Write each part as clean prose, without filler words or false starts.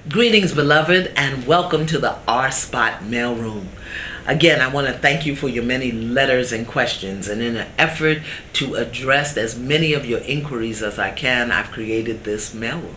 Greetings, beloved, and welcome to the R Spot Mailroom. Again, I want to thank you for your many letters and questions, and in an effort to address as many of your inquiries as I can, I've created this mailroom.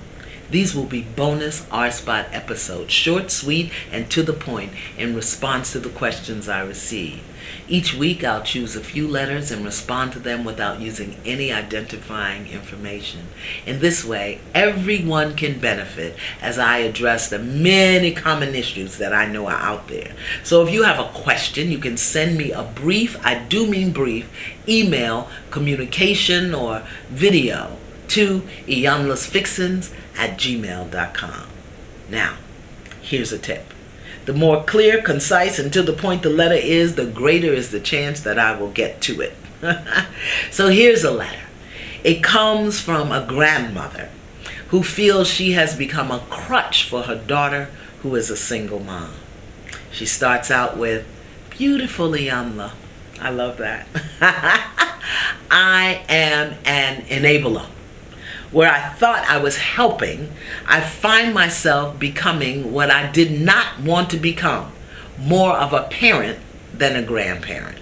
These will be bonus R Spot episodes, short, sweet, and to the point in response to the questions I receive. Each week I'll choose a few letters and respond to them without using any identifying information. In this way, everyone can benefit as I address the many common issues that I know are out there. So if you have a question, you can send me a brief, I do mean brief, email, communication, or video to iyanlasfixins@gmail.com. Now, here's a tip. The more clear, concise, and to the point the letter is, the greater is the chance that I will get to it. So here's a letter. It comes from a grandmother who feels she has become a crutch for her daughter who is a single mom. She starts out with, "Beautiful Iyanla." I love that. "I am an enabler. Where I thought I was helping, I find myself becoming what I did not want to become, more of a parent than a grandparent.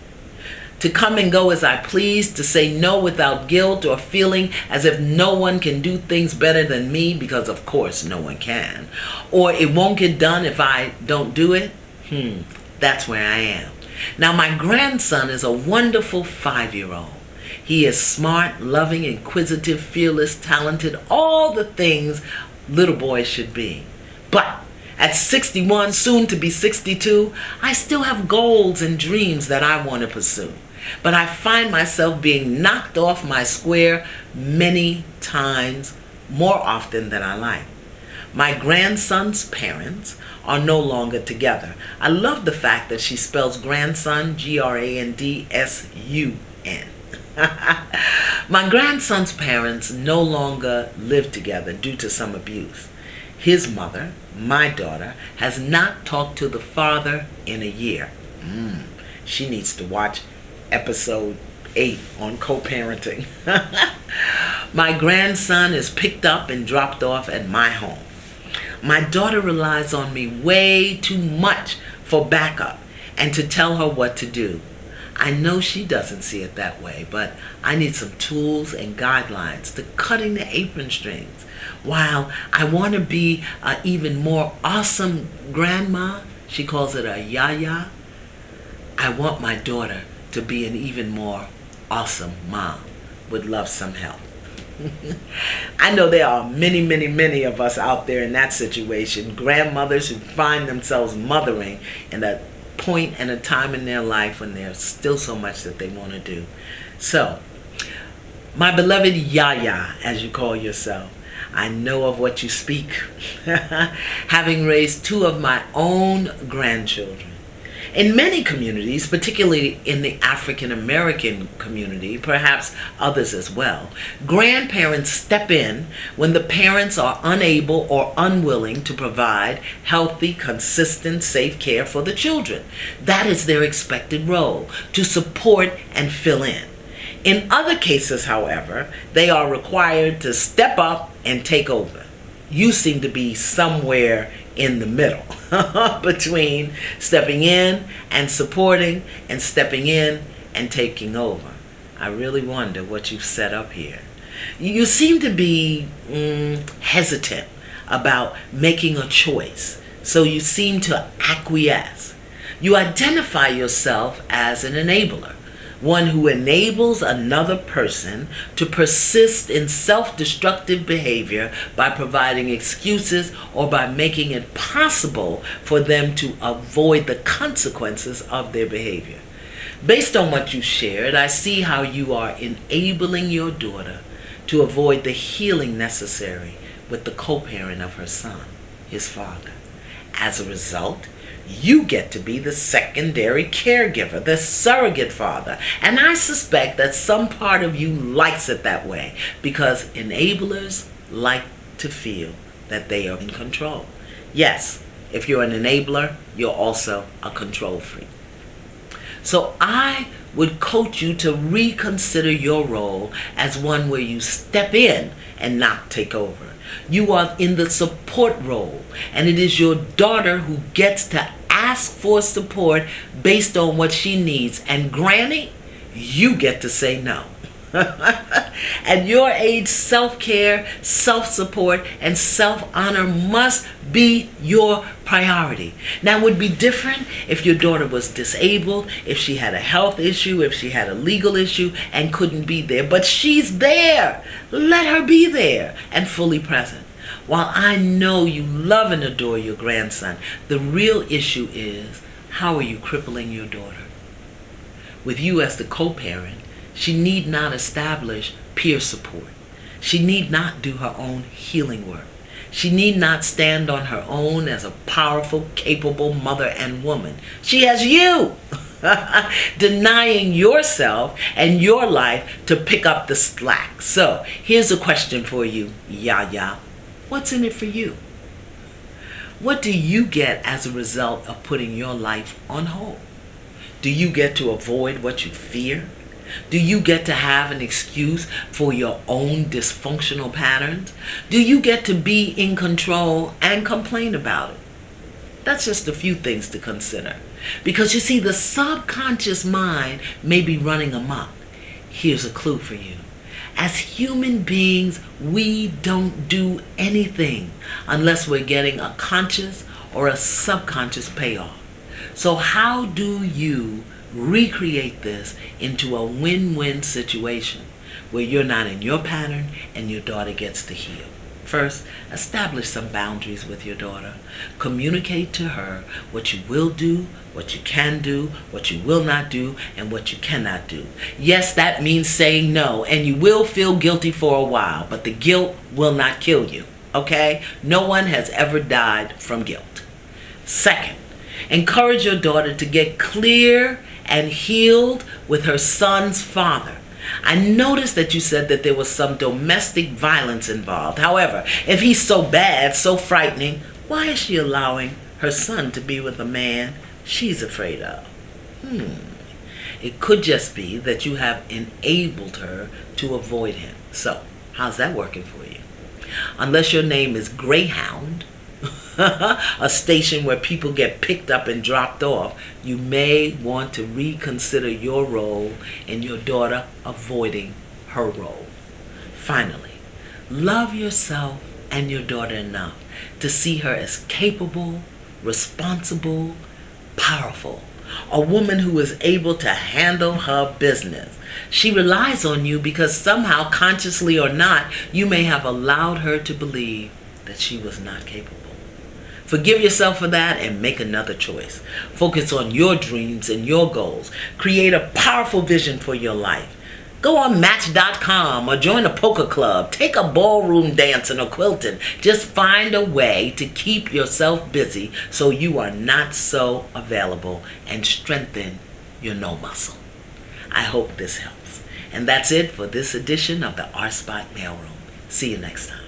To come and go as I please, to say no without guilt or feeling as if no one can do things better than me, because of course no one can, or it won't get done if I don't do it. That's where I am. Now my grandson is a wonderful 5-year-old. He is smart, loving, inquisitive, fearless, talented, all the things little boys should be. But at 61, soon to be 62, I still have goals and dreams that I want to pursue. But I find myself being knocked off my square many times, more often than I like. My grandson's parents are no longer together. I love the fact that she spells grandson, Grandsun. My grandson's parents no longer live together due to some abuse. His mother, my daughter, has not talked to the father in a year. She needs to watch episode 8 on co-parenting. My grandson is picked up and dropped off at my home. My daughter relies on me way too much for backup and to tell her what to do. I know she doesn't see it that way, but I need some tools and guidelines to cutting the apron strings. While I want to be an even more awesome grandma, she calls it a yaya, I want my daughter to be an even more awesome mom. Would love some help. I know there are many of us out there in that situation, grandmothers who find themselves mothering in a point and a time in their life when there's still so much that they want to do. So, my beloved Yaya, as you call yourself, I know of what you speak, having raised 2 of my own grandchildren. In many communities, particularly in the African American community, perhaps others as well, grandparents step in when the parents are unable or unwilling to provide healthy, consistent, safe care for the children. That is their expected role, to support and fill in. In other cases, however, they are required to step up and take over. You seem to be somewhere in the middle between stepping in and supporting and stepping in and taking over. I really wonder what you've set up here. You seem to be hesitant about making a choice, so you seem to acquiesce. You identify yourself as an enabler, one who enables another person to persist in self-destructive behavior by providing excuses or by making it possible for them to avoid the consequences of their behavior. Based on what you shared, I see how you are enabling your daughter to avoid the healing necessary with the co-parent of her son, his father. As a result, you get to be the secondary caregiver, the surrogate father. And I suspect that some part of you likes it that way, because enablers like to feel that they are in control. Yes, if you're an enabler, you're also a control freak. So I would coach you to reconsider your role as one where you step in and not take over. You are in the support role, and it is your daughter who gets to ask for support based on what she needs. And granny, you get to say no. At your age, self-care, self-support, and self-honor must be your priority. Now, it would be different if your daughter was disabled, if she had a health issue, if she had a legal issue and couldn't be there. But she's there. Let her be there and fully present. While I know you love and adore your grandson, the real issue is, how are you crippling your daughter? With you as the co-parent, she need not establish peer support. She need not do her own healing work. She need not stand on her own as a powerful, capable mother and woman. She has you, denying yourself and your life to pick up the slack. So here's a question for you, Yaya. What's in it for you? What do you get as a result of putting your life on hold? Do you get to avoid what you fear? Do you get to have an excuse for your own dysfunctional patterns? Do you get to be in control and complain about it? That's just a few things to consider. Because you see, the subconscious mind may be running amok. Here's a clue for you. As human beings, we don't do anything unless we're getting a conscious or a subconscious payoff. So how do you recreate this into a win-win situation where you're not in your pattern and your daughter gets to heal? First, establish some boundaries with your daughter. Communicate to her what you will do, what you can do, what you will not do, and what you cannot do. Yes, that means saying no, and you will feel guilty for a while, but the guilt will not kill you, okay? No one has ever died from guilt. Second, encourage your daughter to get clear and healed with her son's father. I noticed that you said that there was some domestic violence involved. However, if he's so bad, so frightening, why is she allowing her son to be with a man she's afraid of? It could just be that you have enabled her to avoid him. So, how's that working for you? Unless your name is Greyhound, a station where people get picked up and dropped off, you may want to reconsider your role in your daughter avoiding her role. Finally, love yourself and your daughter enough to see her as capable, responsible, powerful, a woman who is able to handle her business. She relies on you because somehow, consciously or not, you may have allowed her to believe that she was not capable. Forgive yourself for that and make another choice. Focus on your dreams and your goals. Create a powerful vision for your life. Go on Match.com or join a poker club. Take a ballroom dancing or quilting. Just find a way to keep yourself busy so you are not so available, and strengthen your no muscle. I hope this helps. And that's it for this edition of the R-Spot Mailroom. See you next time.